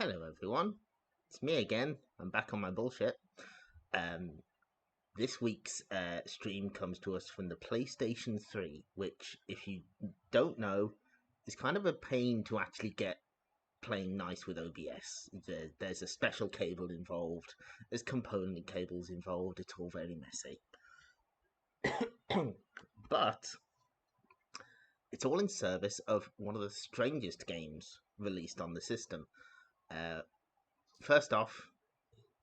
Hello everyone, it's me again. I'm back on my bullshit. This week's stream comes to us from the PlayStation 3, which, if you don't know, is kind of a pain to actually get playing nice with OBS. There's a special cable involved, there's component cables involved, it's all very messy. But it's all in service of one of the strangest games released on the system. First off,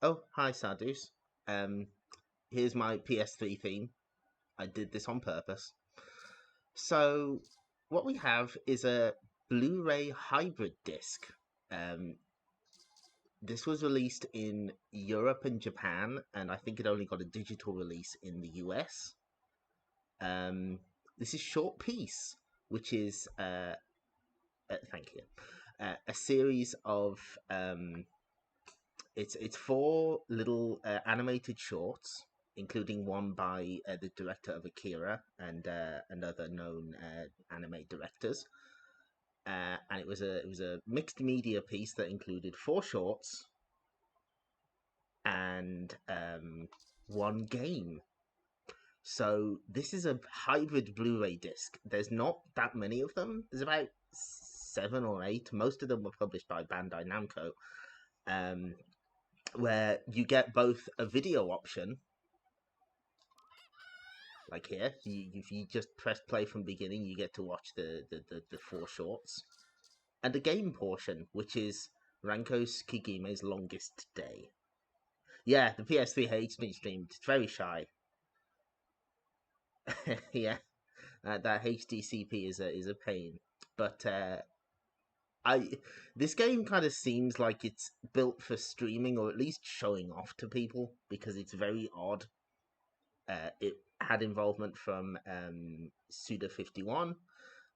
oh, hi Sardus. Here's my PS3 theme. I did this on purpose. So, what we have is a Blu-ray hybrid disc. This was released in Europe and Japan, and I think it only got a digital release in the US. This is Short Piece, which is thank you, a series of it's 4 little animated shorts, including one by the director of Akira and other known anime directors. And it was a mixed media piece that included 4 shorts and 1 game. So this is a hybrid Blu-ray disc. There's not that many of them. There's about 7 or 8. Most of them were published by Bandai Namco. Where you get both a video option, like here, if you just press play from beginning, you get to watch the 4 shorts, and a game portion, which is Ranko Tsukigime's Longest Day. Yeah, the PS3 hates being streamed. It's very shy. Yeah, that HDCP is a pain, but this game kind of seems like it's built for streaming, or at least showing off to people, because it's very odd. It had involvement from Suda51.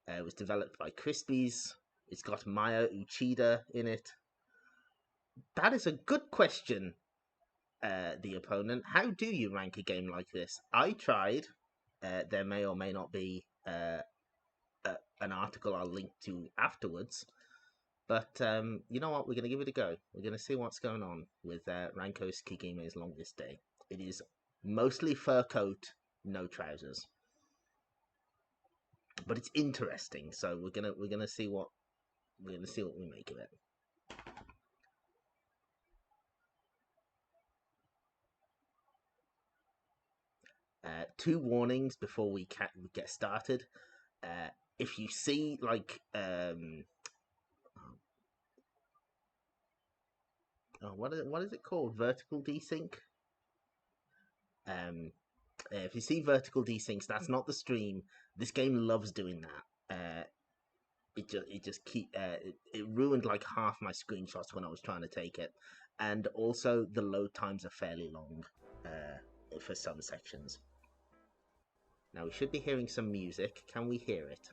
It was developed by Crispies. It's got Maya Uchida in it. That is a good question, the opponent. How do you rank a game like this? I tried. There may or may not be an article I'll link to afterwards. But you know what? We're going to give it a go. We're going to see what's going on with Ranko Tsukigime's Longest Day. It is mostly fur coat, no trousers, but it's interesting. So we're gonna see what we make of it. 2 warnings before we get started. If you see like what is it called? Vertical desync. If you see vertical desyncs, that's not the stream. This game loves doing that. It ruined like half my screenshots when I was trying to take it, and also the load times are fairly long for some sections. Now we should be hearing some music. Can we hear it?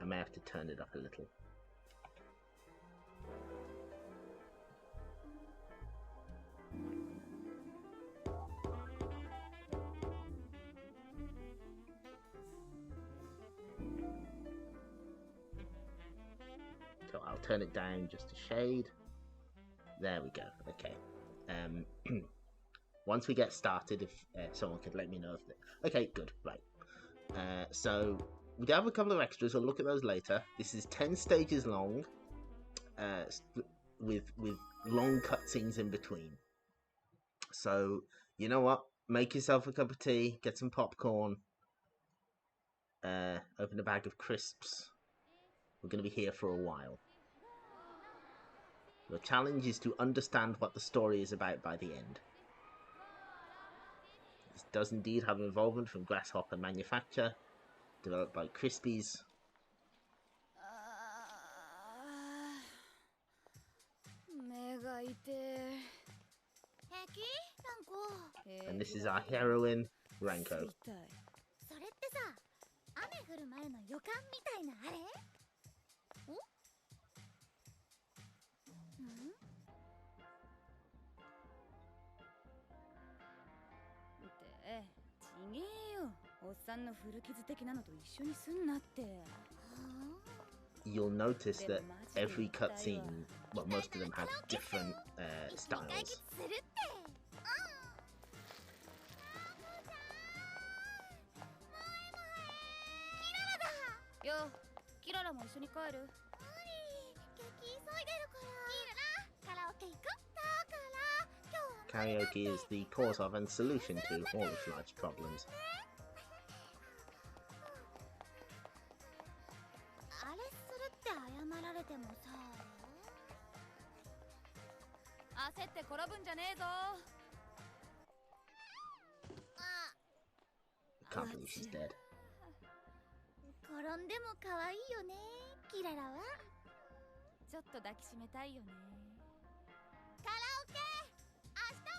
I may have to turn it up a little. So I'll turn it down just a shade. There we go. Okay. Once we get started, if someone could let me know if okay, good, right. So we do have a couple of extras. We'll look at those later. This is 10 stages long, with long cutscenes in between. So you know what? Make yourself a cup of tea, get some popcorn, open a bag of crisps. We're going to be here for a while. The challenge is to understand what the story is about by the end. This does indeed have involvement from Grasshopper Manufacture, developed by Crispies. And this is our heroine, Ranko. you'll notice that every cutscene, well, most of them have different styles. よ、キララも一緒に帰る。激急いでるから。キララ、カラオケ行く？だから今日は Karaoke is the cause of and solution to all of life's problems. あれするって謝られてもさ。焦って転ぶんじゃねえぞ。Can't believe she's dead. 転んでも可愛いよね、キララは。ちょっと抱きしめたいよね。カラオケ明日は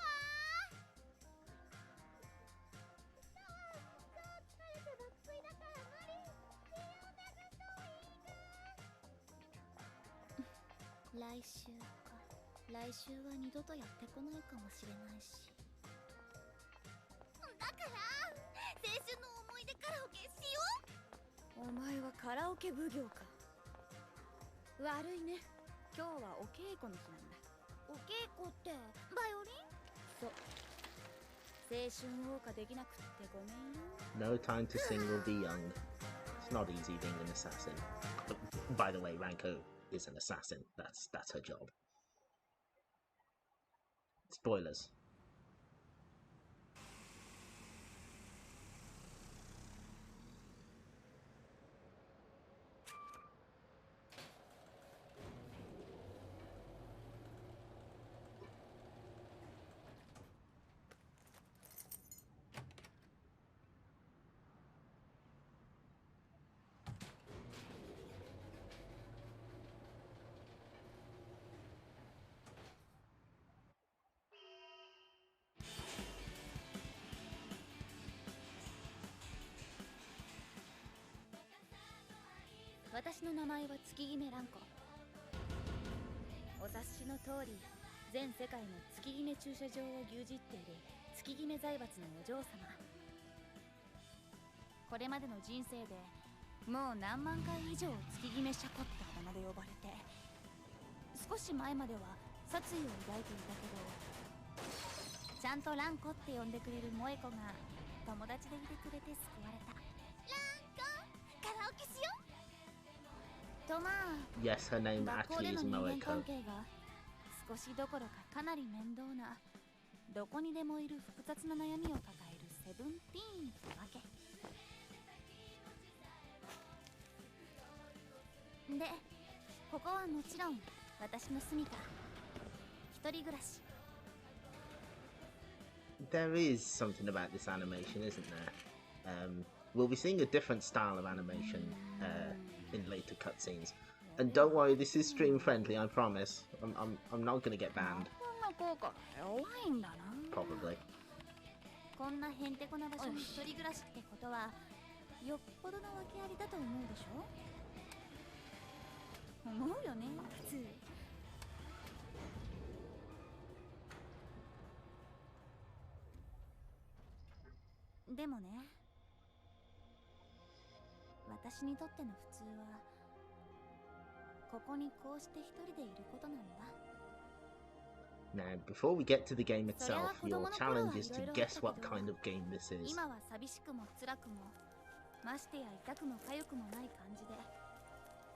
疲れて爆睡だから無理。気を流そういいか。来週か。来週は二度とやってこないかもしれないし。だから青春の思い出カラオケしよう。お前はカラオケ奉行か。悪いね。今日はお稽古の日なんだ。お稽古ってバイオリン？そう。青春謳歌できなくってごめんよ。 No time to sing or be young. It's not easy being an assassin. By the way, Ranko is an assassin. That's her job. Spoilers.「私の名前は月姫蘭子。お察しの通り、全世界の月姫駐車場を牛耳っている月姫財閥のお嬢様。これまでの人生でもう何万回以上月姫シャコってあだ名で呼ばれて、少し前までは殺意を抱いていたけど、ちゃんと蘭子って呼んでくれる萌子が友達でいてくれて救われた。カラオケしよう。とまあ、 Yes, her name 学校 actually で is の人間関 Moeko. 係が少しどころかかなり面倒な、どこにでもいる複雑な悩みを抱えるセブンティーンってわけで、ここはもちろん私の住みか。一人暮らし。 There is something about this animation, isn't there? We'll be seeing a different style of animation in later cutscenes. And don't worry, this is stream friendly, I promise. I'm not gonna get banned. こんな効果が弱いんだな。 Probably. こんなへんてこな場所に一人暮らしってことはよっぽどの訳ありだと思うでしょ。思うよね、普通。でもね、私にとっての普通はここにこうして一人でいることなんだ。 Now, before we get to the game itself, your challenge is to guess what kind of game this is. 今は寂しくも辛くもましてや痛くも痒くもない感じで、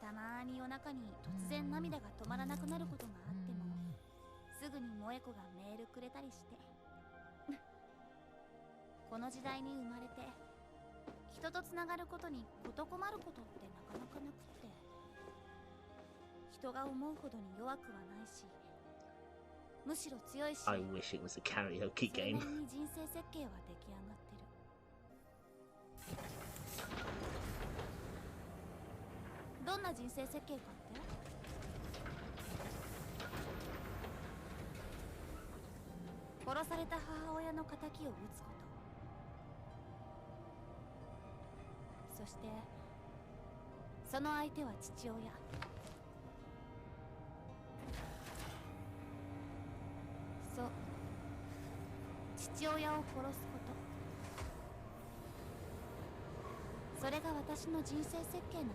たまーに夜中に突然涙が止まらなくなることがあってもすぐに萌子がメールくれたりしてこの時代に生まれて人とつながることに事困ることってなかなかなくって、人が思うほどに弱くはないし、むしろ強いし、 I wish it was a karaoke それ game. なりに人生設計は出来上がってる。どんな人生設計かって？殺された母親の仇を討つこと、そしてその相手は父親。そう、父親を殺すこと。それが私の人生設計なんだ。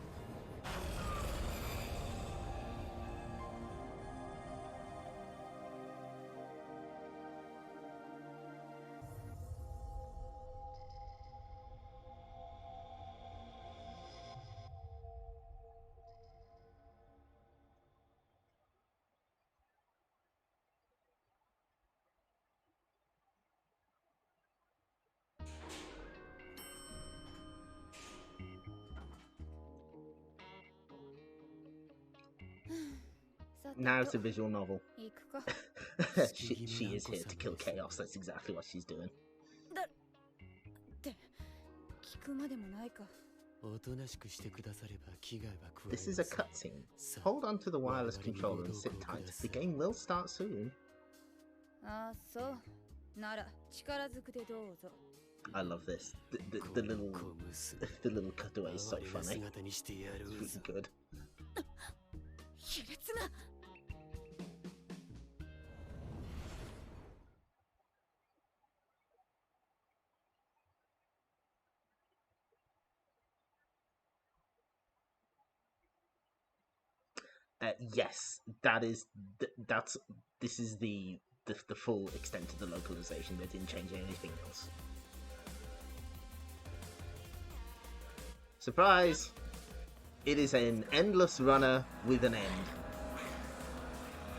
Now it's a visual novel. 行くか。she is here to kill chaos. That's exactly what she's doing. だって聞くまでもないか。 This is a cutscene. Hold on to the wireless controller and sit tight. The game will start soon. ああ、そう。なら力ずくでどうぞ。 I love this. The little cutaway is so funny. It's really good. 卑劣な。 Yes, this is the full extent of the localization. They didn't change anything else. Surprise! It is an endless runner with an end.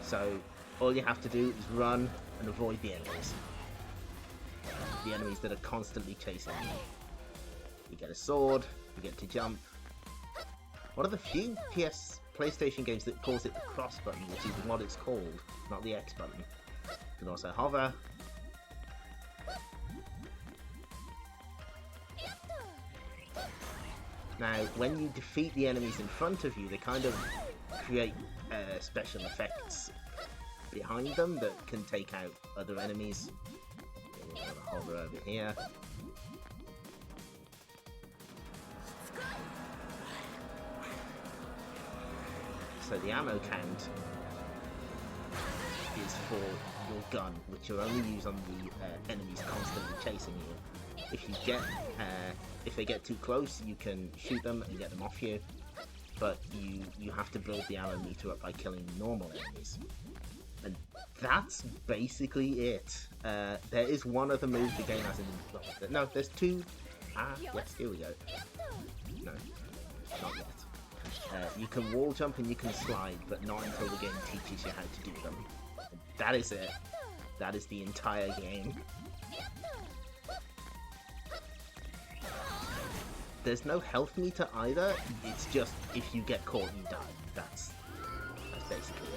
So all you have to do is run and avoid the enemies. The enemies that are constantly chasing you. You get a sword, you get to jump. One of the few PlayStation games that calls it the cross button, which is what it's called, not the X button. You can also hover. Now, when you defeat the enemies in front of you, they kind of create special effects behind them that can take out other enemies. We're going to hover over here. So the ammo count is for your gun, which you only use on the enemies constantly chasing you. If they get too close, you can shoot them and get them off you, but you have to build the ammo meter up by killing normal enemies. And that's basically it. There is one other move the game hasn't. No, there's two. Yes, here we go. No, not yet. You can wall jump and you can slide, but not until the game teaches you how to do them. And that is it. That is the entire game. There's no health meter either. It's just if you get caught, you die. That's basically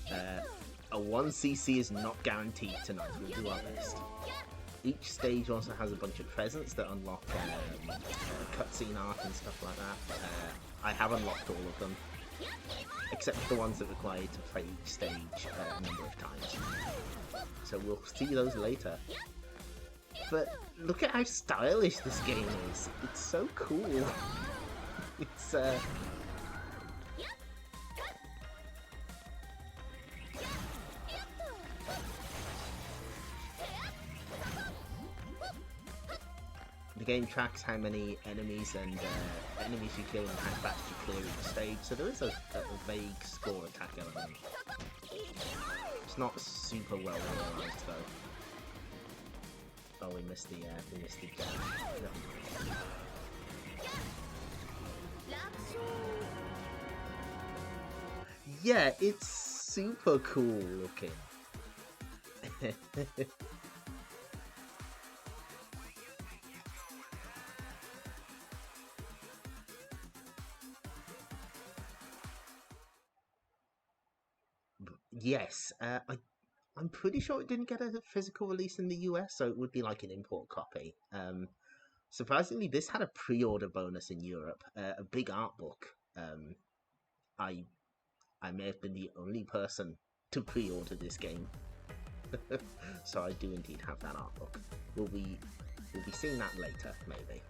it. A 1cc is not guaranteed tonight. We'll do our best. Each stage also has a bunch of presents that unlock cutscene art and stuff like that. I have unlocked all of them, except for the ones that require you to play each stage a number of times. So we'll see those later. But look at how stylish this game is. It's so cool. It's the game tracks how many enemies and enemies you kill and how fast you clear each stage, so there is a vague score attack element. It's not super well realised though. Oh, we missed the jump. Yeah, it's super cool looking. Yes, I'm pretty sure it didn't get a physical release in the US, so it would be like an import copy. Surprisingly, this had a pre-order bonus in Europe, a big art book. I may have been the only person to pre-order this game, so I do indeed have that art book. We'll be seeing that later, maybe.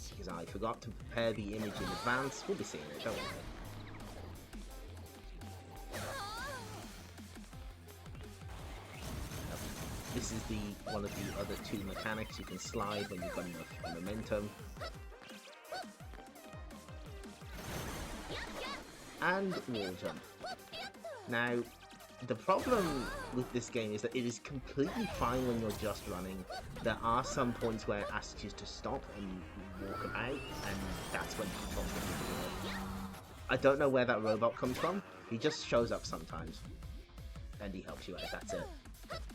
Because I forgot to prepare the image in advance. We'll be seeing it, don't worry. This is one of the other two mechanics. You can slide when you've got enough momentum. And wall jump. Now, the problem with this game is that it is completely fine when you're just running. There are some points where it asks you to stop and walk about, and that's when you talk to people. I don't know where that robot comes from. He just shows up sometimes. And he helps you out, that's it.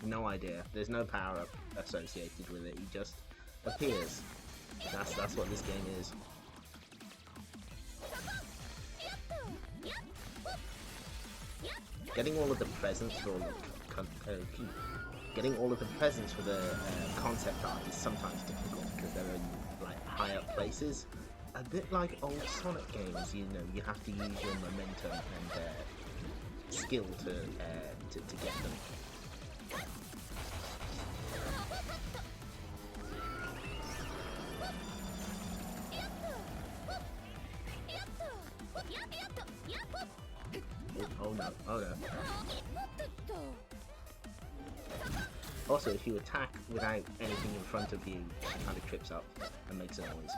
No idea. There's no power up associated with it. He just appears. That's what this game is. Getting all of the presents for all the concept art is sometimes difficult because they're in like high up places. A bit like old Sonic games, you know, you have to use your momentum and skill to get them. Oh no, oh no. Also, if you attack without anything in front of you, it kind of trips up and makes a noise.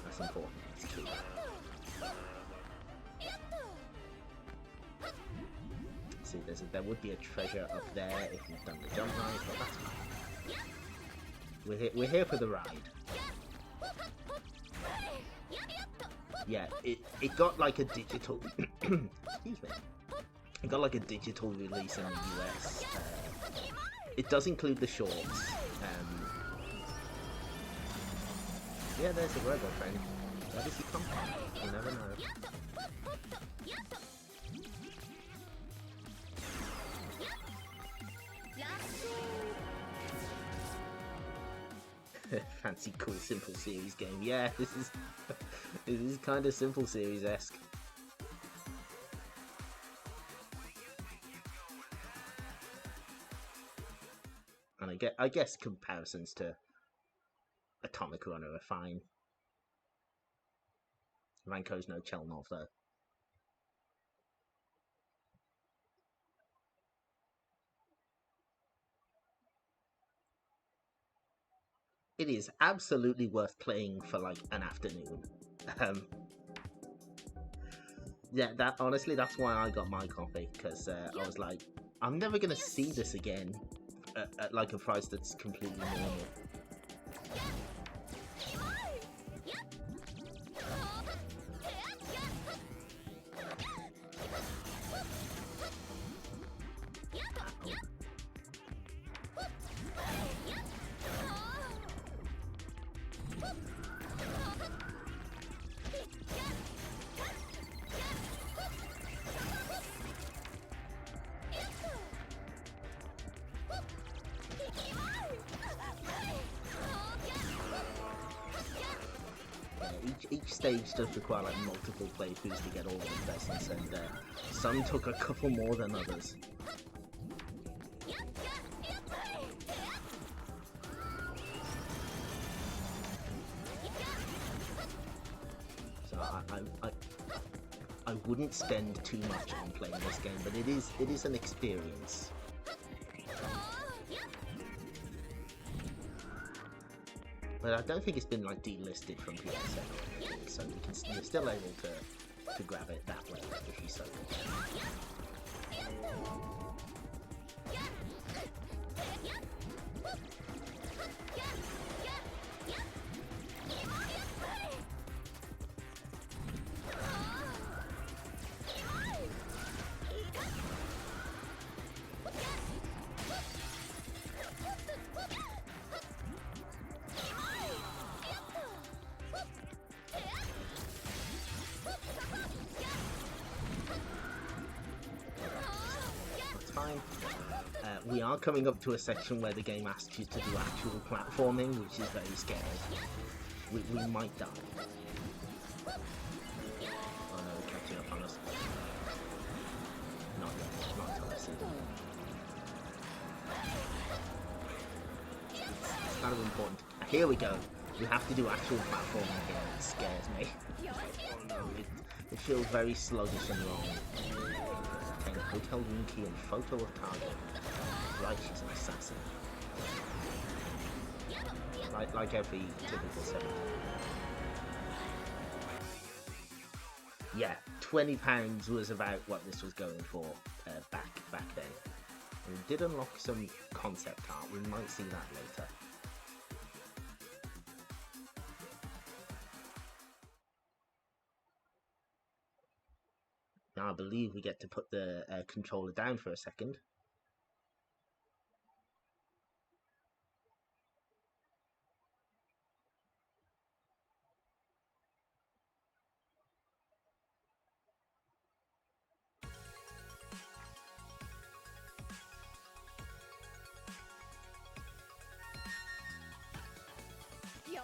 That's important, it's key. See, there would be a treasure up there if you've done the jump right, but that's fine. We're here for the ride. Yeah, it got like a digital excuse me. It got like a digital release in the US. It does include the shorts. Yeah, there's a robot friend. Where does he come from? You never know. Fancy cool simple series game. Yeah, this is this is kind of simple series-esque. And I guess comparisons to Atomic Runner are fine. Ranko's no Chelnov though. It is absolutely worth playing for like an afternoon. Yeah, honestly, that's why I got my copy, because I was like, I'm never gonna see this again at like a price that's completely normal. Each stage does require like multiple playthroughs to get all of the presents, and some took a couple more than others. So I wouldn't spend too much on playing this game, but it is an experience. But I don't think it's been like delisted from PSN or anything, so you're still able to grab it that way if you so wish. We are coming up to a section where the game asks you to do actual platforming, which is very scary. We might die. Oh no, they're catching up on us. Not yet, not until I see them. It's kind of important. Here we go. We have to do actual platforming here. It scares me. Oh no, it feels very sluggish and long. Okay, hotel room key and photo of target. Right, she's an assassin. Like every typical 7. Yeah, £20 was about what this was going for back then. We did unlock some concept art. We might see that later. Now I believe we get to put the controller down for a second.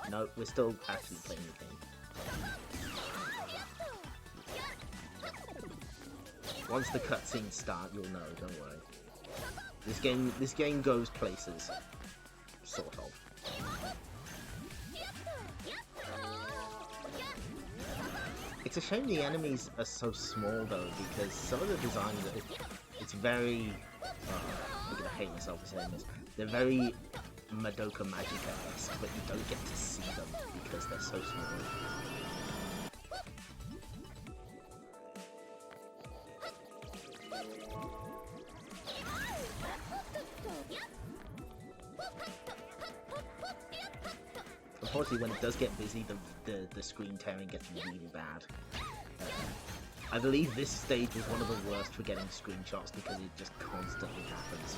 No, we're still actually playing the game. Once the cutscenes start, you'll know, don't worry. This game goes places. Sort of. It's a shame the enemies are so small though, because some of the designs, it's very... I'm gonna hate myself for saying this. They're very Madoka Magica-esque, but you don't get to see them because they're so small. Unfortunately, when it does get busy, the screen tearing gets really bad. I believe this stage was one of the worst for getting screenshots because it just constantly happens.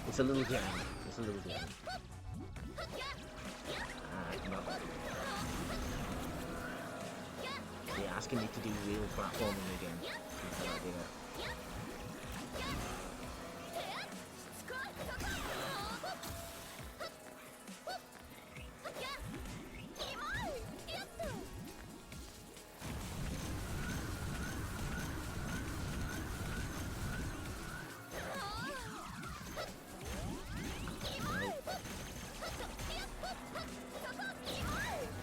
It's a little jam. It's a little jam. No. They're asking me to do real platforming again. That's an idea.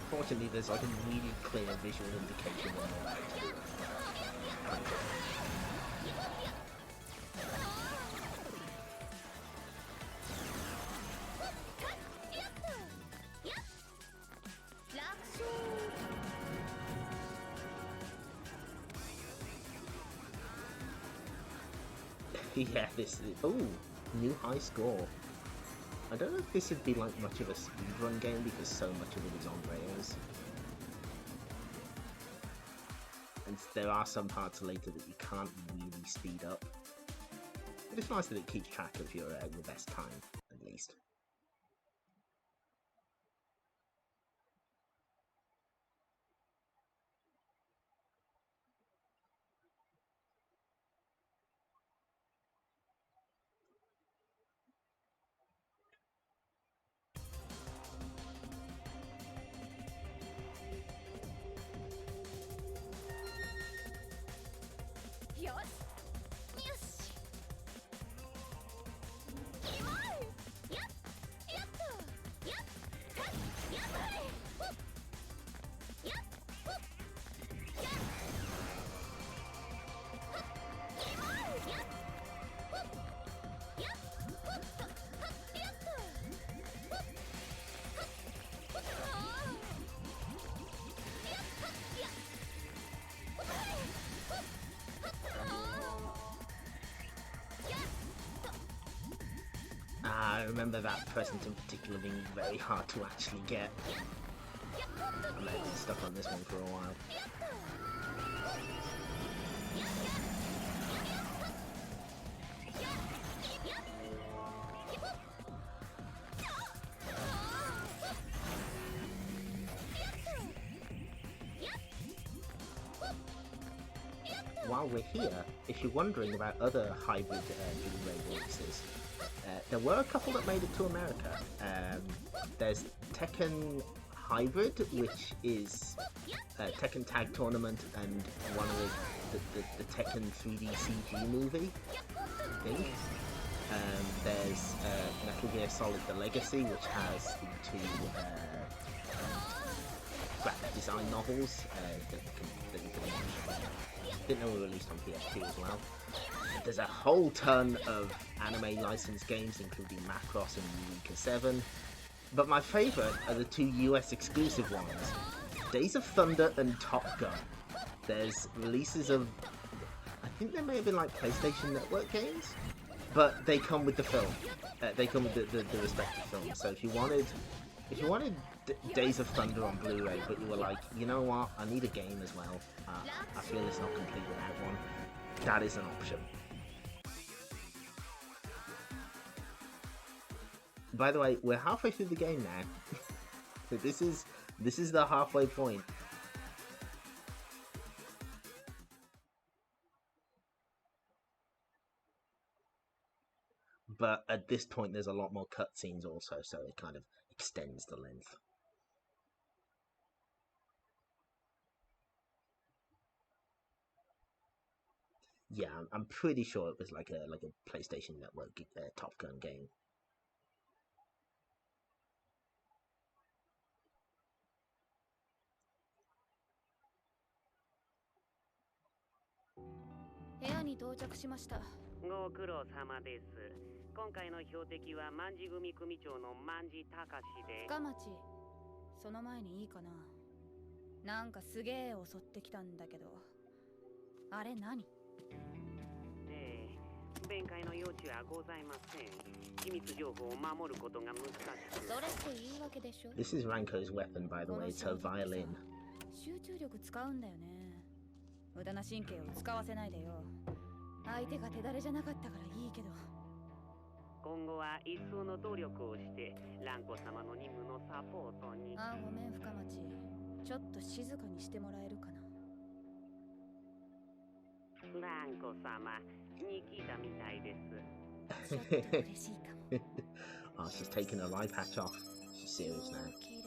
Fortunately, there's like a really clear visual indication when I'm about to do it. Yeah, this is... Ooh, new high score. I don't know if this would be like much of a speedrun game because so much of it is on rails. And there are some parts later that you can't really speed up. But it's nice that it keeps track of your best time, at least. I remember that present in particular being very hard to actually get. I may have been stuck on this one for a while. While we're here, if you're wondering about other hybrid Blu-ray releases, there were a couple that made it to America. There's Tekken Hybrid, which is Tekken Tag Tournament and one of the Tekken 3D CG movie, I think. There's Metal Gear Solid The Legacy, which has the two graphic design novels that you can watch. Didn't know we were released on PSP as well. There's a whole ton of anime licensed games, including Macross and Eureka 7. But my favourite are the two US exclusive ones, Days of Thunder and Top Gun. There's releases of, I think there may have been like PlayStation Network games, but they come with the film. They come with the respective film. So if you wanted Days of Thunder on Blu-ray, but you were like, you know what, I need a game as well. I feel it's not complete without one. That is an option. By the way, we're halfway through the game now. So this is the halfway point. But at this point, there's a lot more cutscenes also, so it extends the length. Yeah, I'm pretty sure it was like a PlayStation Network Top Gun game.ご苦労様です。今回の標的は万事組組長の万事隆で。深町、その前にいいかな。なんかすげえ襲ってきたんだけど、あれ何？ええ、弁解の余地はございません。機密情報を守ることが難しく。それっていいわけでしょ。 This is Ranko's weapon, by the way. It's her violin. 集中力使うんだよね。無駄な神経を使わせないでよ。相手が手だれじゃなかったからいいけど。今後は一層の努力をして蘭子様の任務のサポートに。あ、ごめん深町。ちょっと静かにしてもらえるかな。蘭子様に聞いたみたいです。ちょっと嬉しいかも。Oh, she's taking her eye patch off. She's serious now. 綺麗。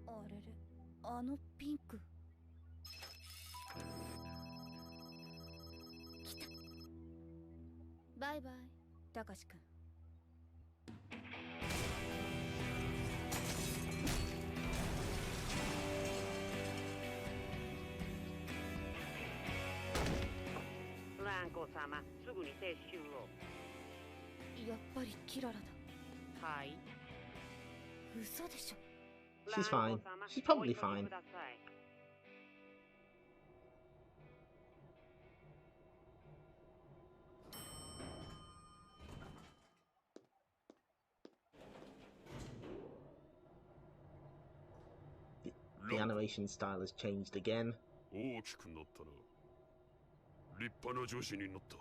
あれれ、あのピンク。来た。バイバイ、たかしくん。蘭子様、すぐに撤収を。やっぱりキララだ。はい。嘘でしょ。She's fine. She's probably fine. The animation style has changed again. 大きくなったな。立派な女子になった。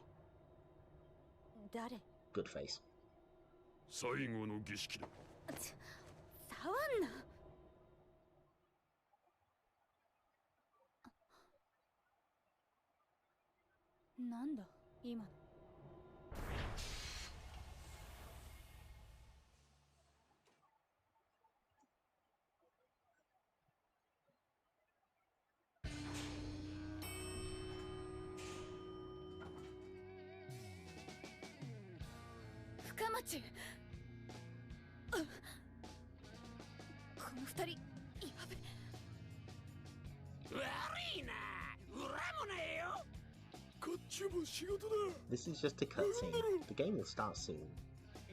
誰？ Good face. 最後の儀式だ。触んな。なんだ今の。深町。この二人やべ。悪いな。恨むなよ。こっちも仕事だ。 This is just a cutscene. The game will start soon.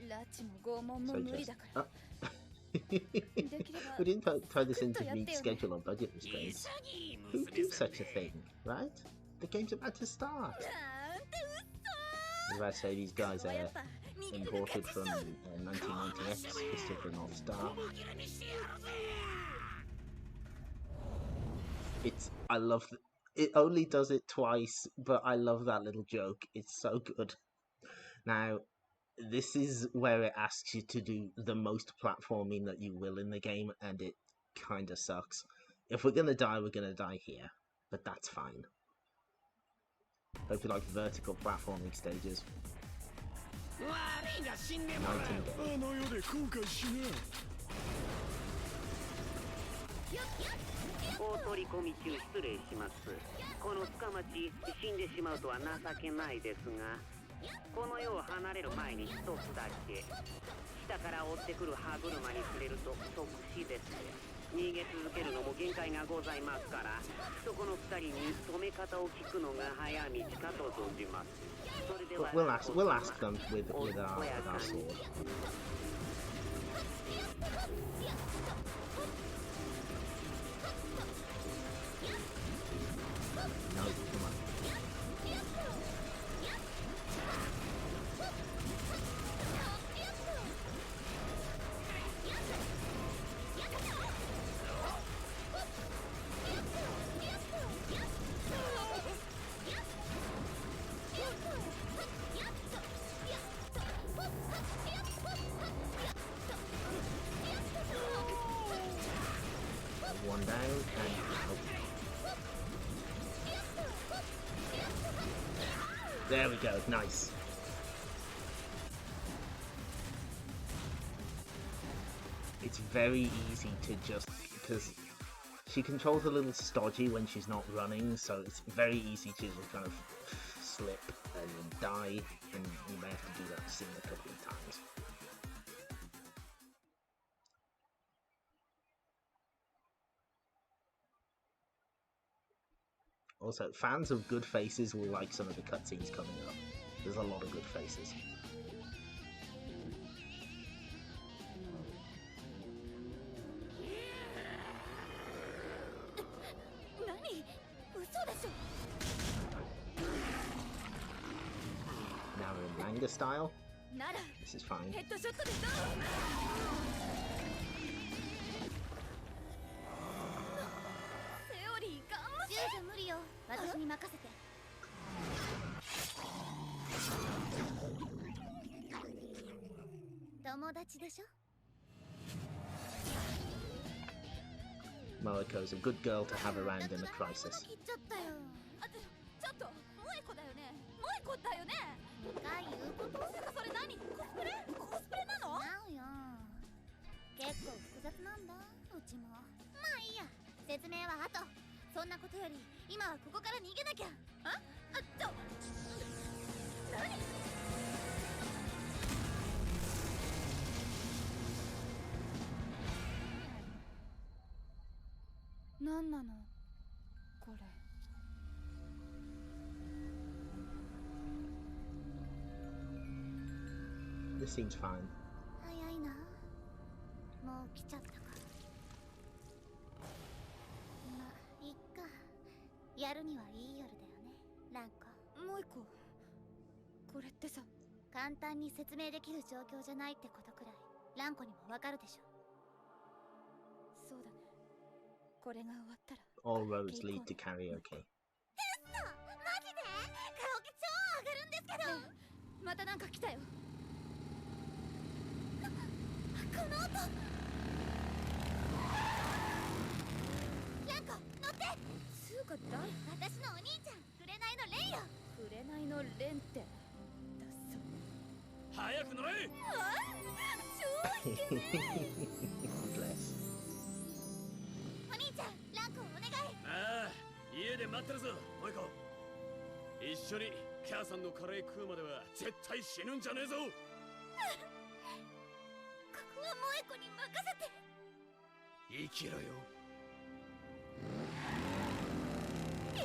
拉致も拷問も So 無理 just... だから。We didn't throw this into meet schedule or budget restraints. Who do such a thing, right? The game's about to start. As I say, these guys are imported from 1990X, Fist of the North Star. I love it. Only does it twice, but I love that little joke. It's so good. Now, this is where it asks you to do the most platforming that you will in the game, and it kind of sucks. If we're gonna die, we're gonna die here, but that's fine. Hope you like vertical platforming stages. Night and day. 大取り込み中失礼します。この深町死んでしまうとは情けないですが、この世を離れる前に一つだけ下から追ってくる歯車に触れると即死です。逃げ続けるのも限界がございますから、そこの二人に止め方を聞くのが早道かと存じます。それでは We'll ask them with our sword. No, come on. one down and out. There we go, nice. It's very easy to just, because she controls a little stodgy when she's not running, so it's very easy to just kind of slip and die, and you may have to do that scene a couple of times. Also, fans of good faces will like some of the cutscenes coming up. There's a lot of good faces. Now we're in manga style. This is fine. Moeko's a good girl to have around in a crisis. This seems fine. All roads lead to karaoke. Bless. ああ、家で待ってるぞ、モエコ。一緒に母さんのカレー食うまでは絶対死ぬんじゃねえぞ。生きろよ。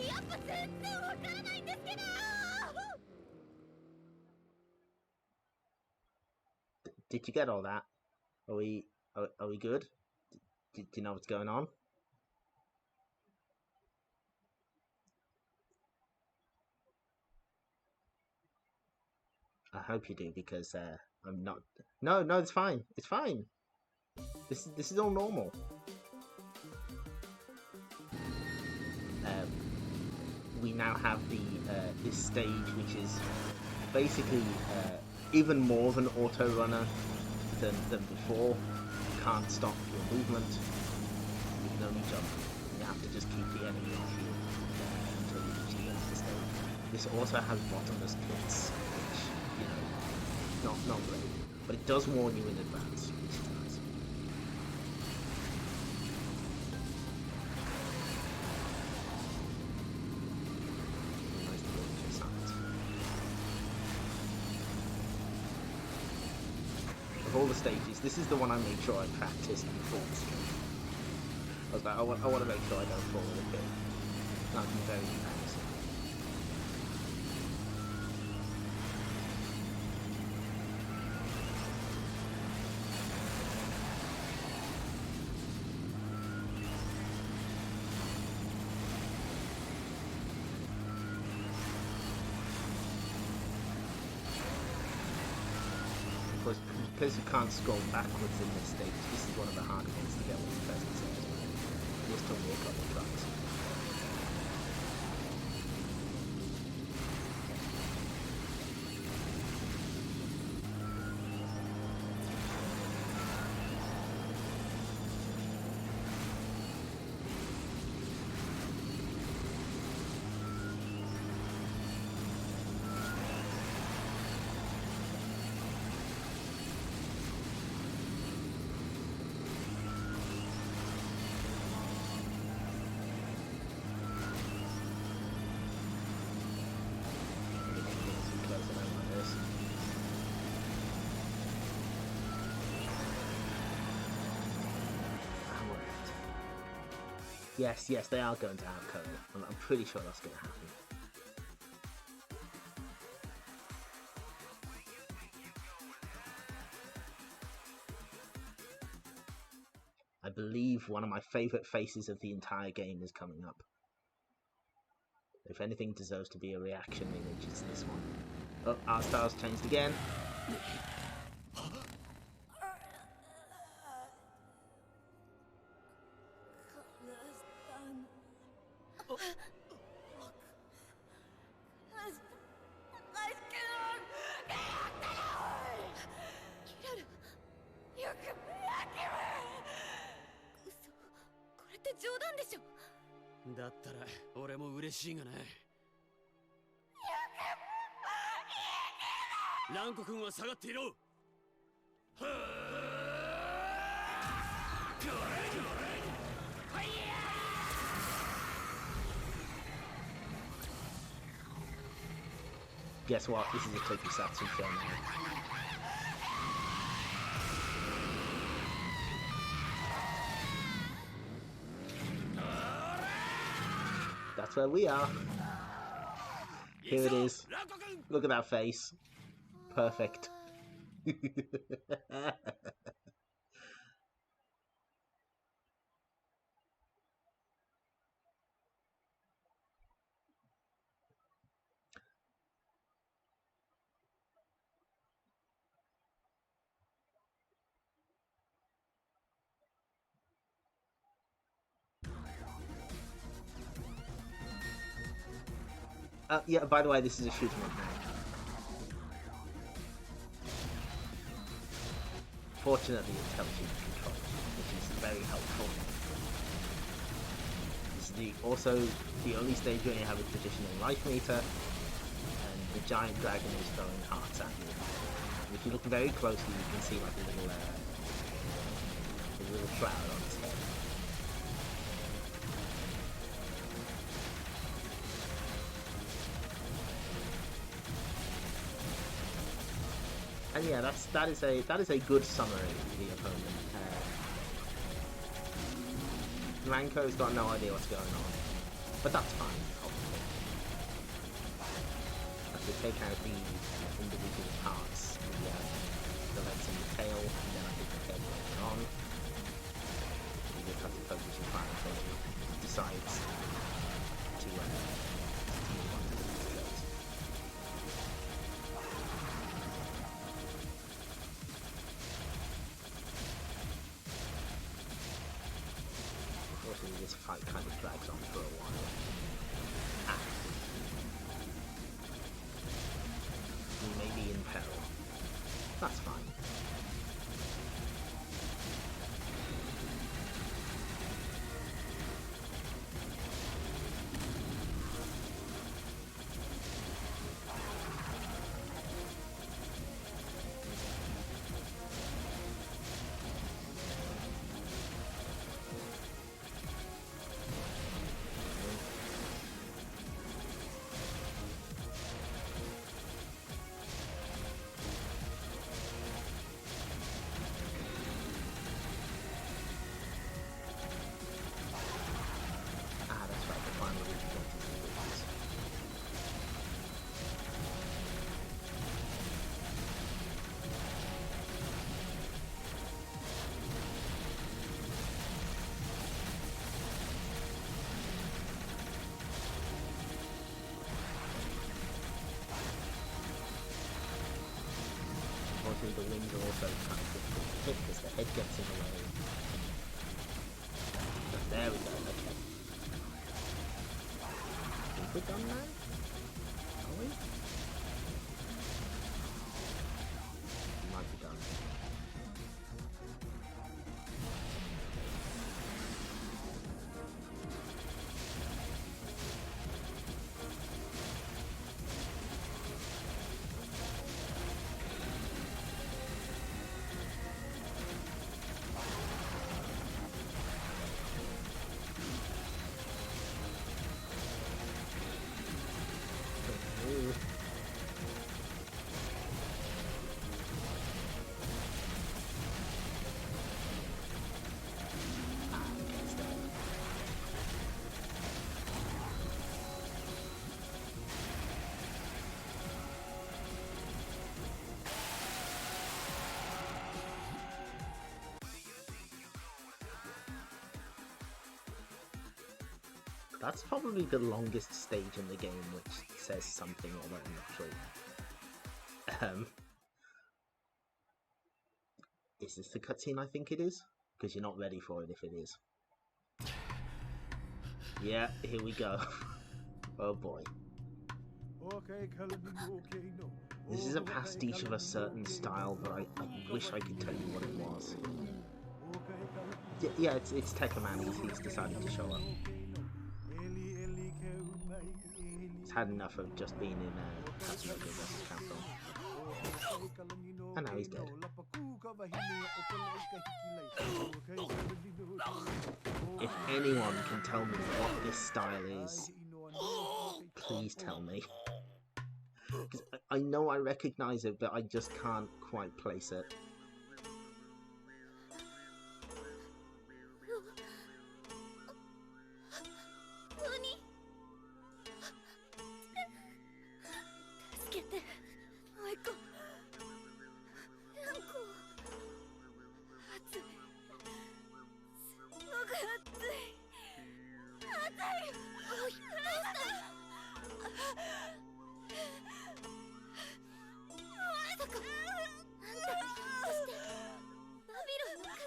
やっぱ全然わからないんですけど。 Did you get all that? Are we good? Do you know what's going on? I hope you do, because I'm not. No, it's fine. It's fine. This is all normal. We now have the this stage, which is basically even more of an auto runner than before. You can't stop your movement. You can only jump. You have to just keep the enemy off you until you reach the end of the stage. This also has bottomless pits, which, you know, not great, but it does warn you in advance, which is nice. Nice danger signs. Of all the stages, this is the one I made sure I practiced before the stream. I was like, I want to make sure I don't fall in a pit. That'd be very embarrassing. Because you can't scroll backwards in this stage, this is one of the harder ones to get when you first set. This took me a couple of tries. Yes, they are going to Akane. I'm pretty sure that's going to happen. I believe one of my favourite faces of the entire game is coming up. If anything deserves to be a reaction image, it's this one. Oh, our style's changed again.だったら俺も嬉しいがね。ランコ君は下がっていろ。Guess what? This is a tokusatsu film now. That's where we are. Here it is. Look at that face. Perfect. Yeah, by the way, this is a shoot 'em up now. Fortunately, it tells you the controls, which is very helpful. This is also the only stage where you have a traditional life meter, and the giant dragon is throwing hearts at you. And if you look very closely, you can see like a little shroud on its head. And yeah, that is a good summary of the opponent. Ranko's got no idea what's going on, but that's fine. Obviously, have to take out the individual parts, the legs and the tail, and then I think the head later on. You just have to focus your fire until it decides to move on to the next phase. Unfortunately, this fight kind of drags on for a while. We may be in peril. That's fine. The wings are also kind of difficult to hit because the head gets in the way. But there we go, okay. I think we're done now? Are we? We might be done. Ooh. That's probably the longest stage in the game, which says something, although I'm not sure. Is this the cutscene I think it is? Because you're not ready for it if it is. Yeah, here we go. Oh boy. This is a pastiche of a certain style, but I wish I could tell you what it was. Yeah, it's Tekkaman. He's decided to show up. He's had enough of just being in Tatsunoko vs. Capcom. And now he's dead. If anyone can tell me what this style is, please tell me. 'Cause I know I recognize it, but I just can't quite place it.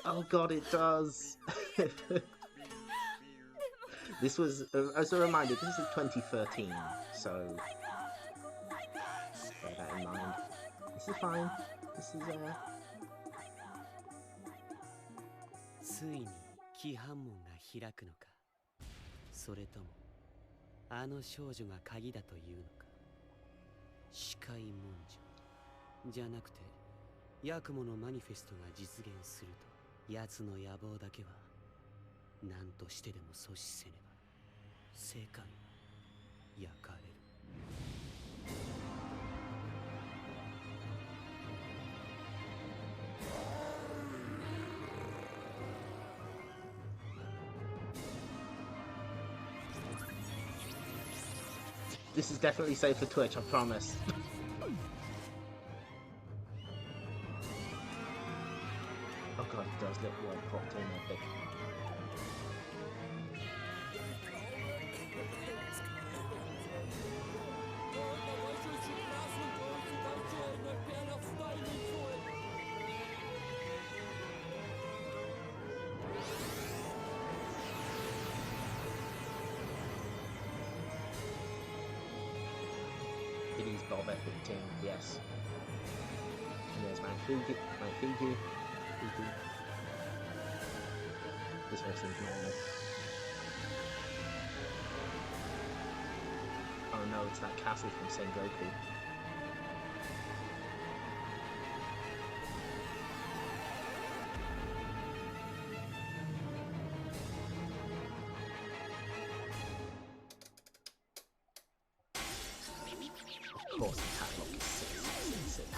Oh god, it does! This was, as a reminder, this is 2013, so bear that in mind. This is fine. This is, ついに規範門が開くのか、それともあの少女が鍵だというのか。視界文書じゃなくてヤクモのマニフェストが実現すると、奴の野望だけは何としてでも阻止せねば世界は焼かれる。This is definitely safe for Twitch, I promise. Oh god, it does look well popped in epic. It is Bob Epic Team, yes. And there's my Fiji. This one seems normal. Oh no, it's that castle from Sengoku. Of course, the catalog is 666.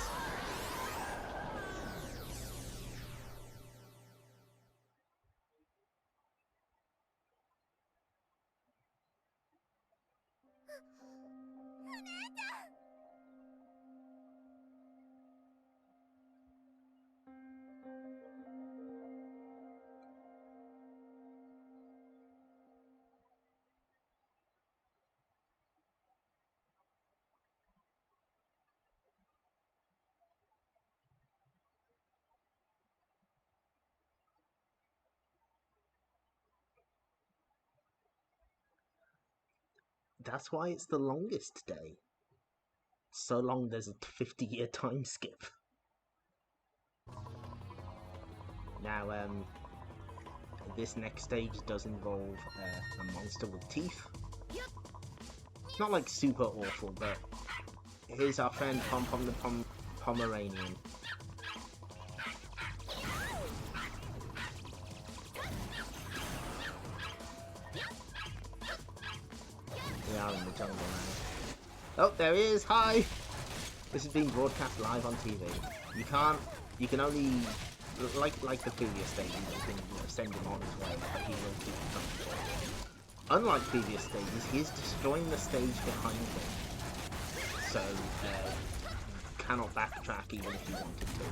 That's why it's the longest day. So long there's a 50-year time skip. Now, this next stage does involve a monster with teeth. It's not like super awful, but here's our friend Pom Pom the Pomeranian. We are in the jungle now. Oh, there he is! Hi! This is being broadcast live on TV. You can only, like the previous stages, you can send him on his way, but he will keep coming. Unlike previous stages, he is destroying the stage behind him. So, you cannot backtrack even if you wanted to.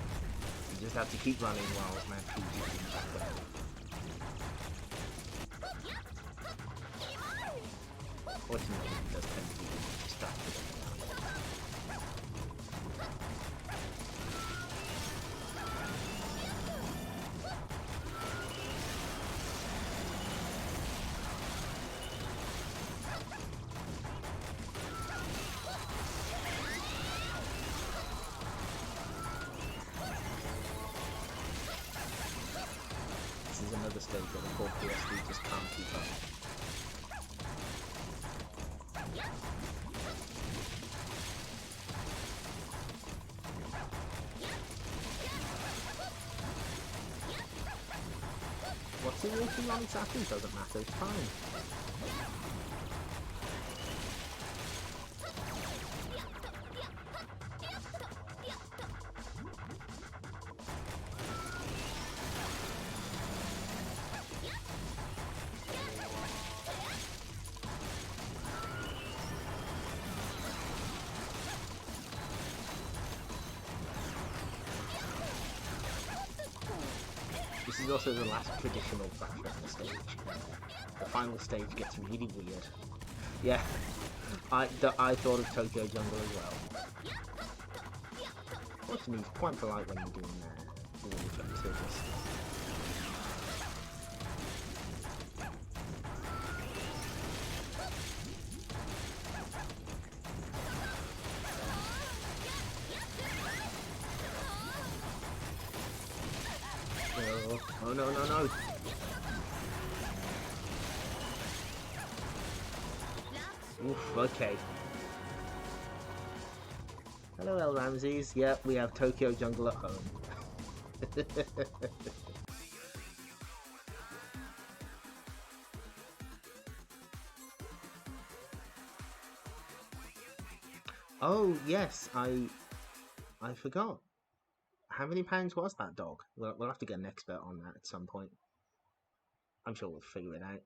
You just have to keep running while man Fiji is back there. Unfortunately, he does tend to be distracted. This is another stage where the poor PSD just can't keep up. What's he working on exactly? Doesn't matter, it's fine. This is also the last traditional platform stage. The final stage gets really weird. Yeah, I thought of Tokyo Jungle as well. Fortunately, he's quite polite when you're doing wall jumps. He'll just... Oh no, no, no! Oof, okay. Hello, El Ramses. Yep, we have Tokyo Jungle at home. Oh, yes, I forgot. How many pounds was that dog? We'll have to get an expert on that at some point. I'm sure we'll figure it out.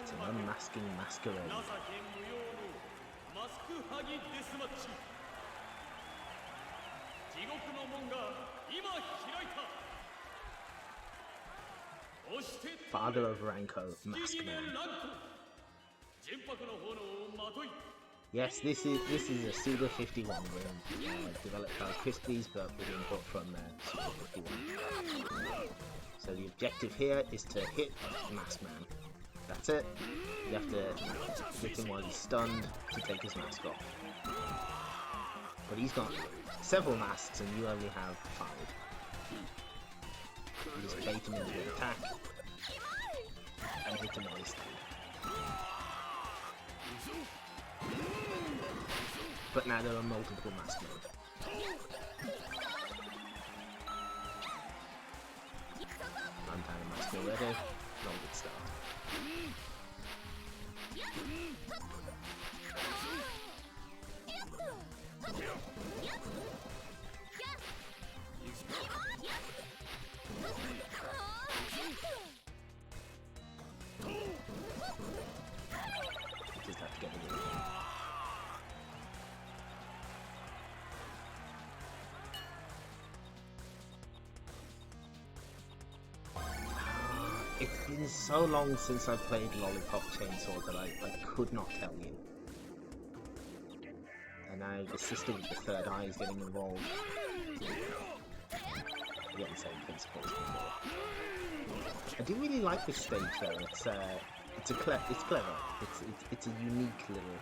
It's an unmasking masquerade. Father of Ranko, Maskman. Yes, this is a Suda 51 game developed by Crispies, but with input from Suda 51. So the objective here is to hit Maskman. That's it. You have to hit him while he's stunned to take his mask off. But he's got several masks and you only have 5. You just bait him into an attack and hit him while he's stunned. But now there are multiple mask mode. I'm down a mask already. Not a good start. Just have to get the win. It's been so long since I've played Lollipop Chainsaw that I could not tell you. And now the sister with the third eye is getting involved. Again, same principles before. I do really like this stage though. It's clever. It's a unique little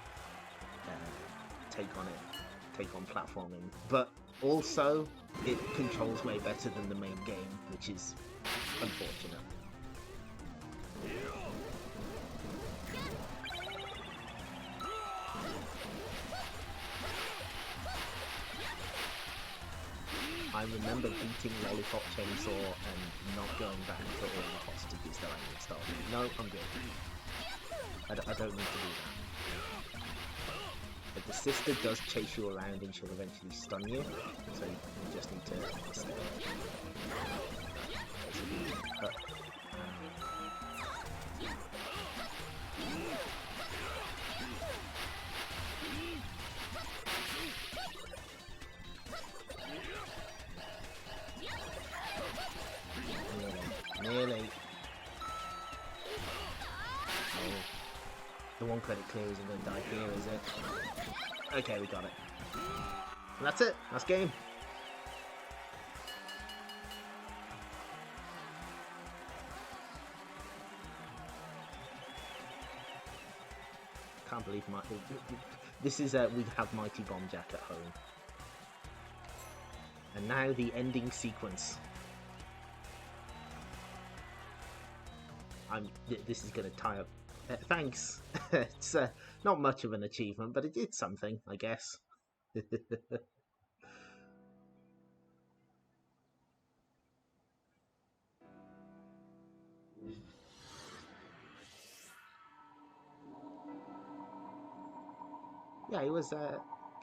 take on platforming, but also it controls way better than the main game, which is unfortunate. I remember beating Lollipop Chainsaw and not going back to all the hostages that I installed. No, I'm good. I don't need to do that. But the sister does chase you around and she'll eventually stun you, so you just need to stay. Nearly. Oh. The one credit clear isn't going to die here, is it? Okay, we got it. And that's it. That's game. Can't believe this is we have Mighty Bomb Jack at home. And now the ending sequence. This is going to tie up. Thanks. It's not much of an achievement, but it did something, I guess. Yeah, it was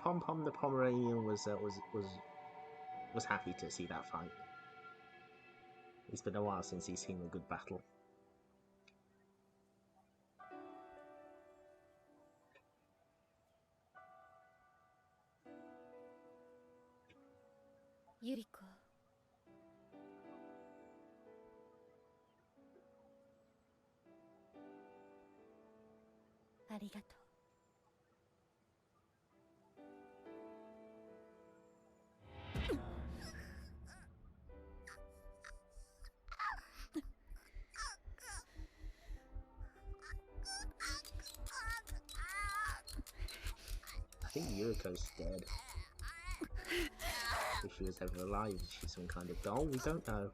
Pom Pom the Pomeranian was happy to see that fight. It's been a while since he's seen a good battle. Yuriko. Arigato. I think Yuriko's dead. If she was ever alive, she's some kind of doll. We don't know.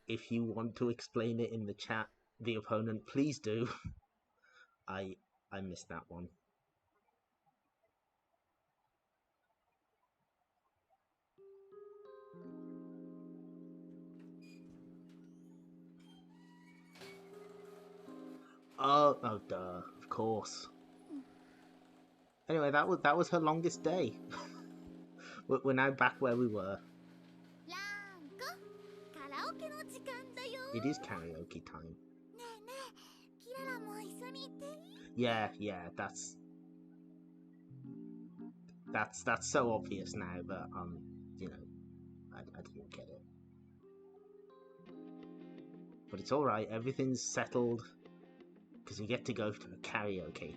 If you want to explain it in the chat, the opponent, please do. I missed that one. Oh, duh, of course. Anyway, that was her longest day. We're now back where we were. It is karaoke time. Yeah, that's so obvious now, but you know, I didn't get it. But it's alright, everything's settled. Because we get to go to karaoke.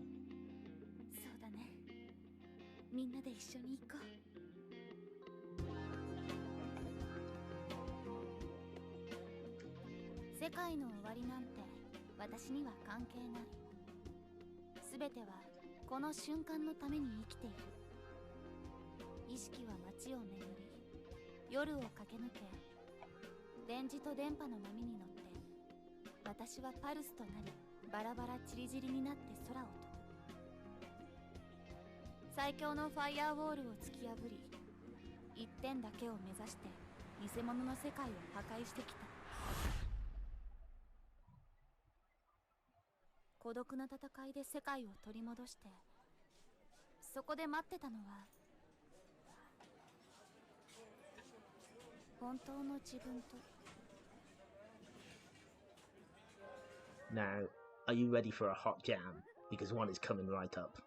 Now, are you ready for a hot jam? Because one is coming right up.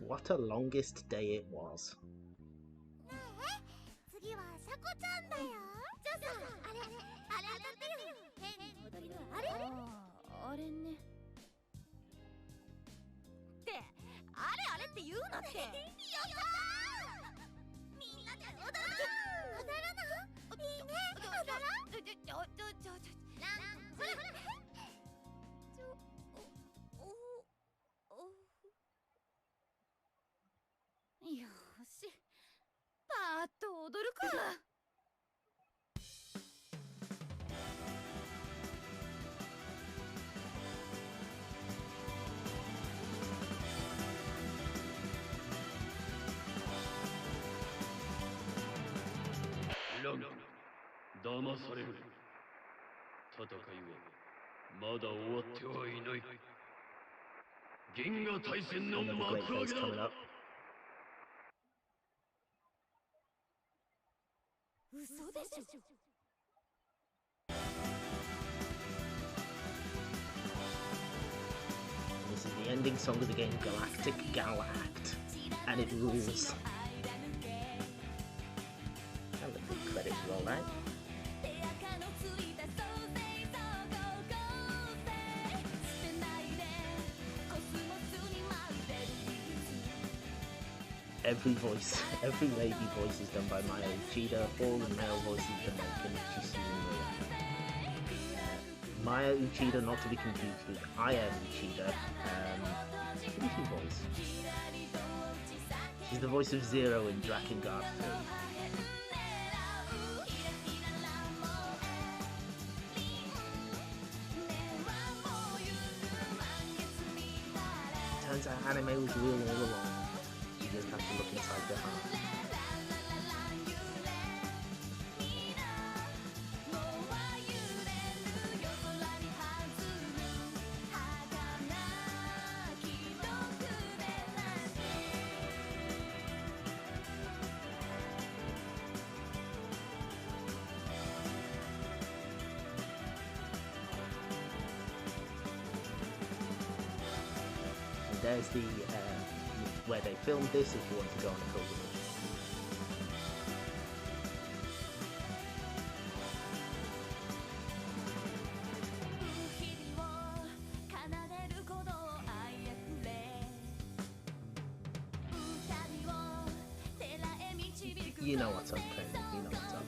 What a longest day it was. じゃあさ、あれ歌ってよ。変に踊りのあれ。あれね。ってあれって言うなって。やったー。みんなで踊ろう。踊らないいね。踊ろう。ほらよし、パーッと踊るか。ランク騙される。戦いはまだ終わってはいない。銀河大戦の Another 幕 great 開 face け coming だ。 up. 嘘でしょ。This is the ending song of the game Galactic Gal Act, and it rules. And the big credits roll out. Every voice, every lady voice is done by Maya Uchida, all the male voices done by Kenichi Sugimura. Maya Uchida, not to be confused with Aya Uchida, Kenichi voice. She's the voice of Zero in Drakengard 3. Turns out anime was real all along. You just have to look inside their heart. And there's the where they filmed this if you want to go on a pilgrimage. You know what's up, Ken. You know what's up.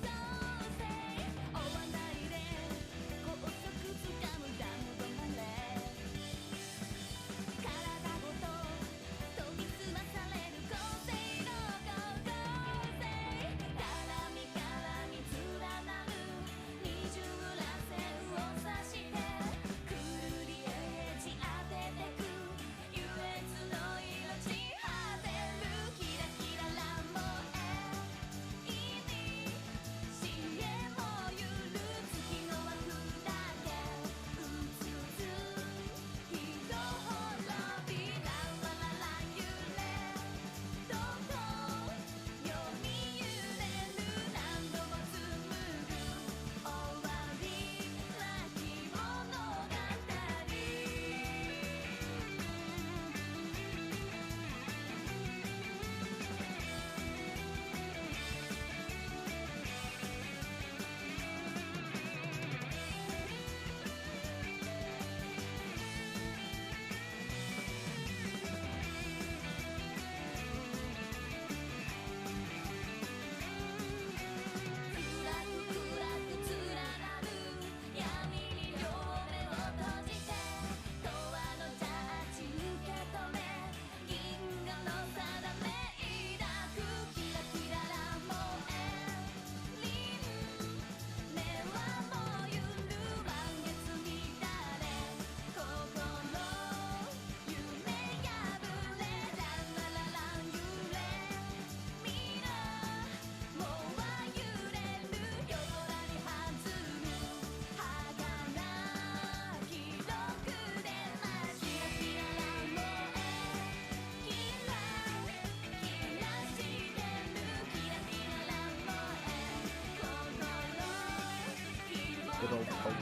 Good old Hulk.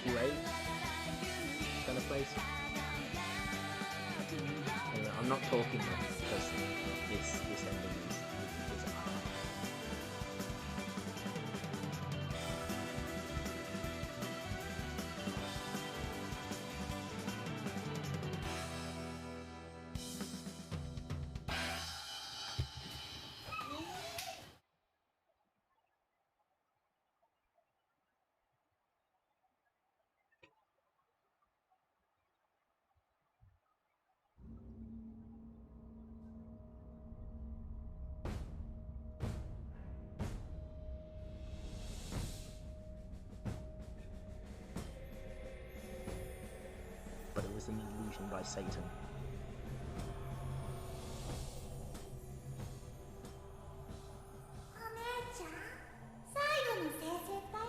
QA kind of place. Anyway, I'm not talking now. this ending is arc. But it was an illusion by Satan. お姉ちゃん最後の聖戦だよ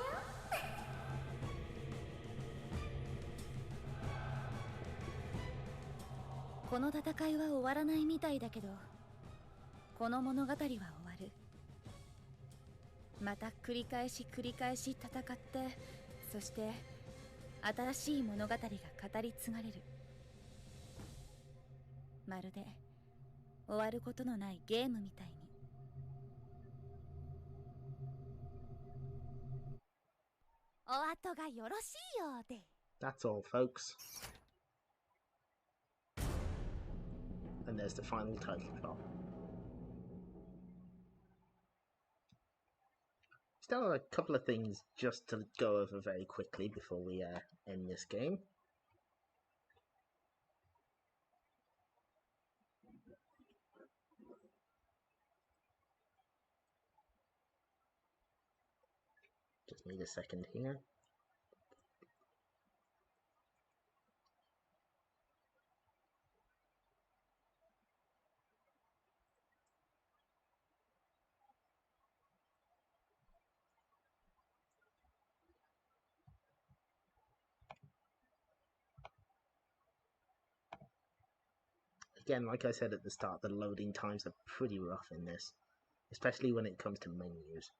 この戦いは終わらないみたいだけど、この物語は終わる。また繰り返し戦って、そして新しい物語が語り継がれる。まるで終わることのないゲームみたいに。お後がよろしいようで That's all, folks. And there's the final title shot. Still a couple of things just to go over very quickly before we end this game. Just need a second here. Again, like I said at the start, the loading times are pretty rough in this, especially when it comes to menus.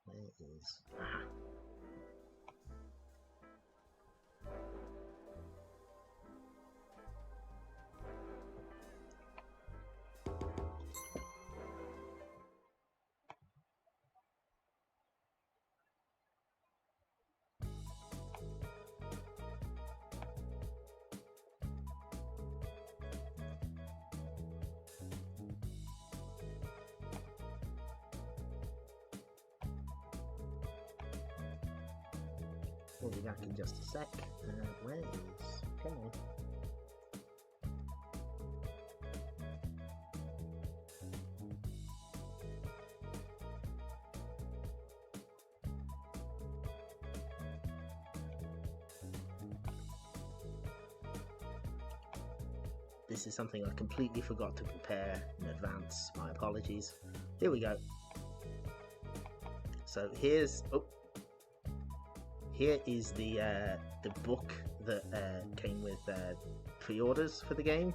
Where is... Ah. We'll be back in just a sec. Where is... Come on. This is something I completely forgot to prepare in advance. My apologies. Here we go. So here's... Oh. Here is the book that came with pre-orders for the game.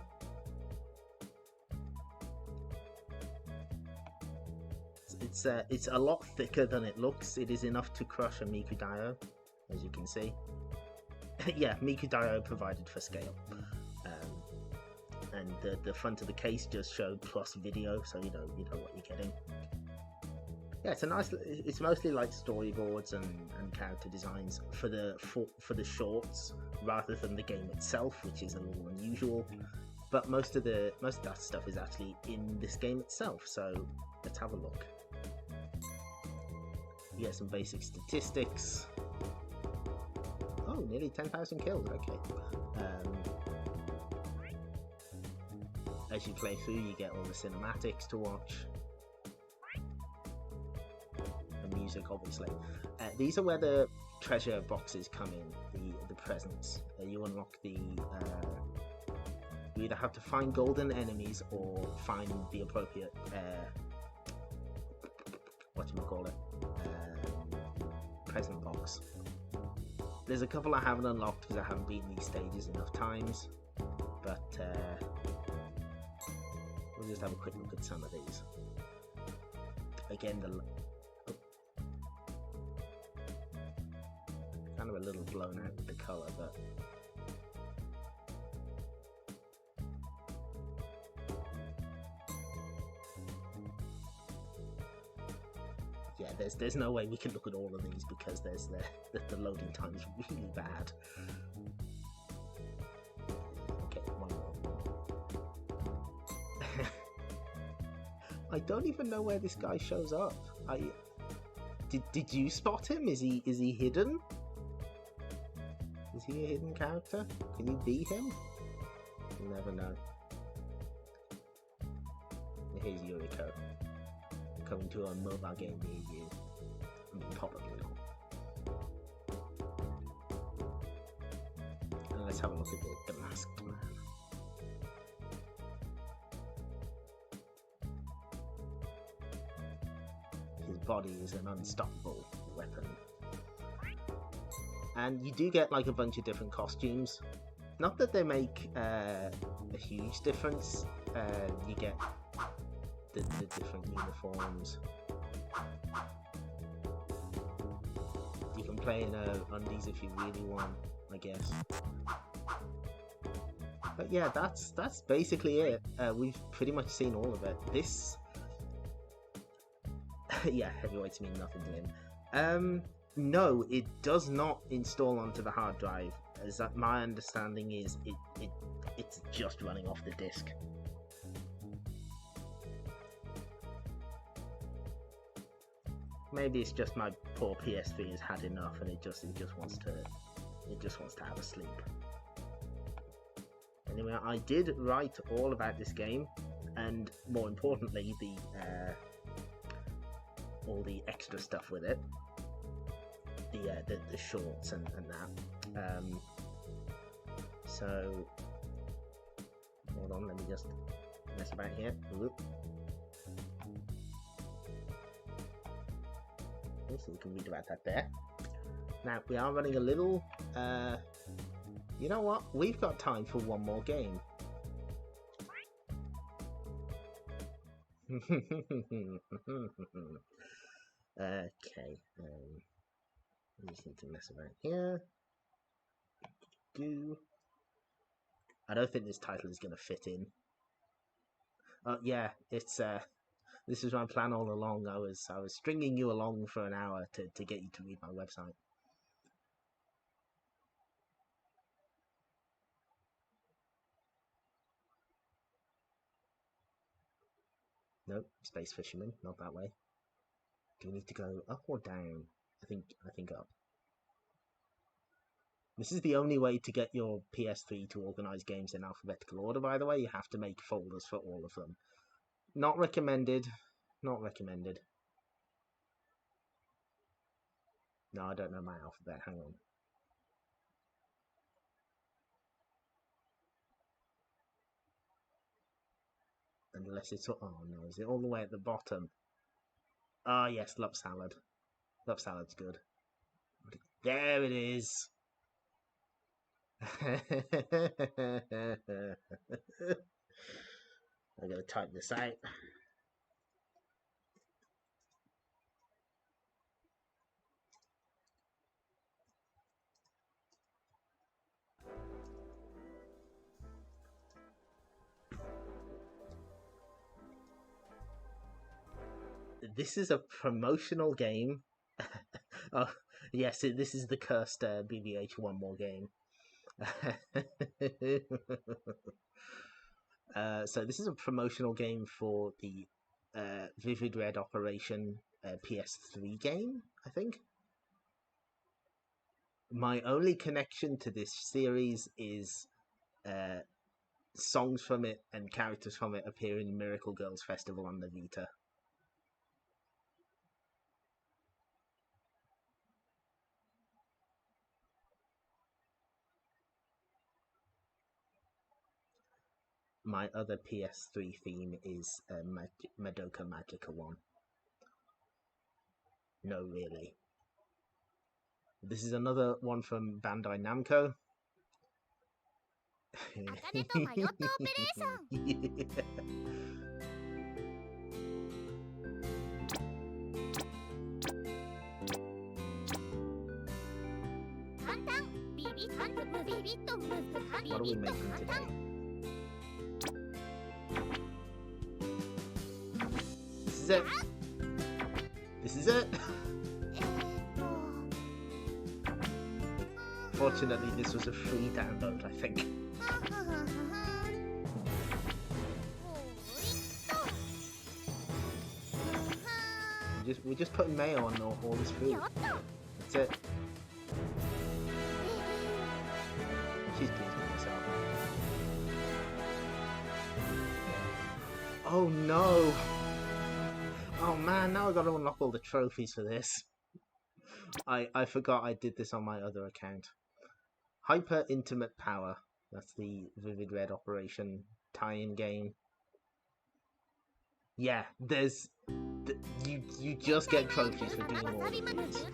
It's a lot thicker than it looks. It is enough to crush a Mikudayo, as you can see. Yeah, Mikudayo provided for scale. And the front of the case just showed plus video, so you know what you're getting. Yeah, it's a nice. It's mostly like storyboards and character designs for the shorts rather than the game itself, which is a little unusual. But most of that stuff is actually in this game itself. So let's have a look. You get some basic statistics. Oh, nearly 10,000 kills. Okay. As you play through, you get all the cinematics to watch. Music, obviously. These are where the treasure boxes come in, the presents. You unlock the you either have to find golden enemies or find the appropriate present box. There's a couple I haven't unlocked because I haven't beaten these stages enough times, but we'll just have a quick look at some of these. Again, kind of a little blown out with the colour, but Yeah, there's no way we can look at all of these because there's the loading time is really bad. Okay, one more. I don't even know where this guy shows up. Did you spot him? Is he hidden? Is he a hidden character? Can you be him? You never know. Here's Yuriko. Coming to a mobile game near you. I mean, probably not. And let's have a look at the masked man. His body is an unstoppable weapon. And you do get like a bunch of different costumes. Not that they make a huge difference. You get the different uniforms. You can play in undies if you really want, I guess. But yeah, that's basically it. We've pretty much seen all of it. This, yeah, heavyweights mean nothing to him. No, it does not install onto the hard drive. As that my understanding is, it's just running off the disc. Maybe it's just my poor PS3 has had enough, and it just wants to have a sleep. Anyway, I did write all about this game, and more importantly, all the extra stuff with it, the shorts and that. So hold on, let me just mess about here. Whoop. So we can read about that there. Now we are running a little. You know what? We've got time for one more game. Okay. I just need to mess about here. I don't think this title is going to fit in. Yeah, it's this was my plan all along. I was stringing you along for an hour to get you to read my website. Nope, Space Fisherman, not that way. Do we need to go up or down? I think up. This is the only way to get your PS3 to organize games in alphabetical order, by the way. You have to make folders for all of them. Not recommended. Not recommended. No, I don't know my alphabet. Hang on. Unless it's... Oh, no. Is it all the way at the bottom? Ah, yes. Lump salad. Lump salad's good. There it is. I'm going to type this out. This is a promotional game. Oh, yes, this is the cursed BBH One More Game. So this is a promotional game for the Vividred Operation PS3 game, I think. My only connection to this series is songs from it and characters from it appear in Miracle Girls Festival on the Vita. My other PS3 theme is Madoka Magica 1. No, really. This is another one from Bandai Namco. Akane to Mayotto operation. What are we making today? This is it. This is it. Fortunately, this was a free download, I think. We're just putting mayo on all this food. That's it. She's pleasing herself. Oh no! Oh man, now I gotta unlock all the trophies for this. I forgot I did this on my other account. Hyper Intimate Power. That's the Vividred Operation tie-in game. Yeah, there's... You just get trophies for doing all of these.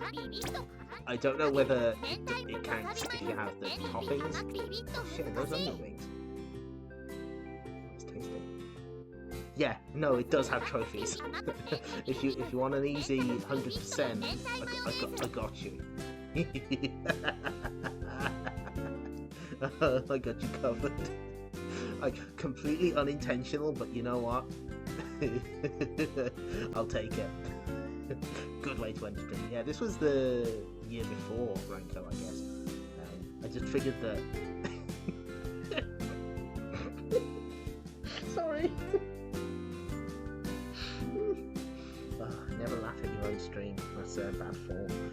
I don't know whether it counts if you have the toppings. Oh shit, those onion rings. It's tasty. Yeah, no, it does have trophies. if you want an easy 100%, I got you. I got you covered. Like, completely unintentional, but you know what? I'll take it. Good way to end the stream. Yeah, this was the year before Ranko, I guess. I just figured that... Sorry. Never laugh at your own stream. That's a bad form.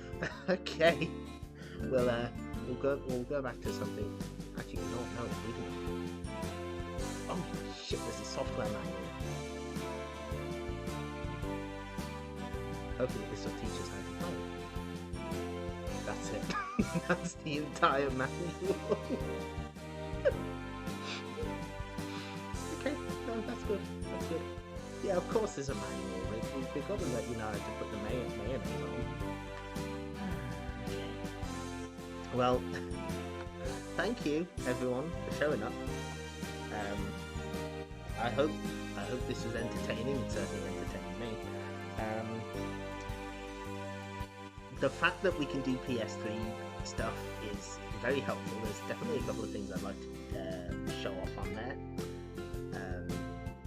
Okay. Well, we'll go back to something. Actually, no, oh shit! There's a software manual. Hopefully, this will teach us how to play. That's it. That's the entire manual. Okay, no, that's good. That's good. Yeah, of course there's a manual. They've got to let you know how to put the mayonnaise on. Well, thank you everyone for showing up. I hope this was entertaining. It certainly entertained me. The fact that we can do PS3 stuff is very helpful. There's definitely a couple of things I'd like to show off on there.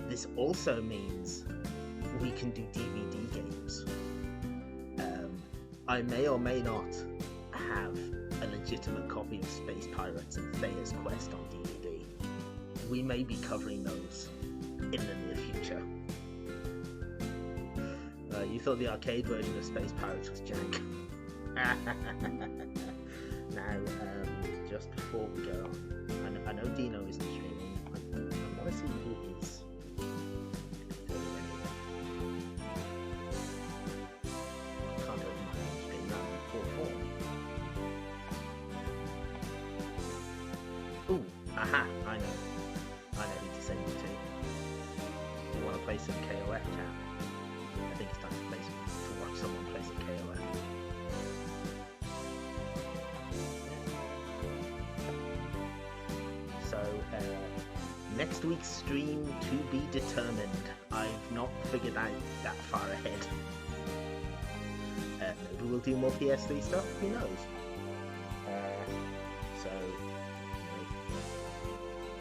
This also means we can do DVD games. I may or may not have a legitimate copy of Space Pirates and Thea's Quest on DVD. We may be covering those in the near future. You thought the arcade version of Space Pirates was jank. Now, just before we go on, I know Dino isn't streaming. I want to see who is. Ooh, aha, I know who to send you to. Do you want to play some KOF, chat? I think it's time to watch someone play some KOF. So, next week's stream to be determined. I've not figured out that far ahead. Maybe we'll do more PS3 stuff, who knows? So,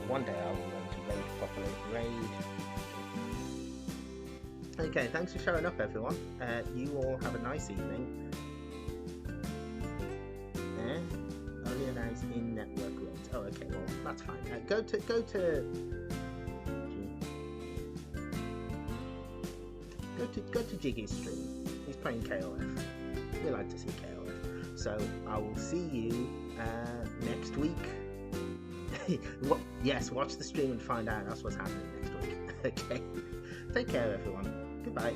one day I will learn to raid, populate raid. Okay, thanks for showing up everyone. You all have a nice evening. Only allows in-network raids. Oh, okay, well, that's fine. Go to Jiggy's stream. He's playing KOF. We like to see KOF. So I will see you next week. Yes, watch the stream and find out. That's what's happening next week. Okay. Take care, everyone. Goodbye.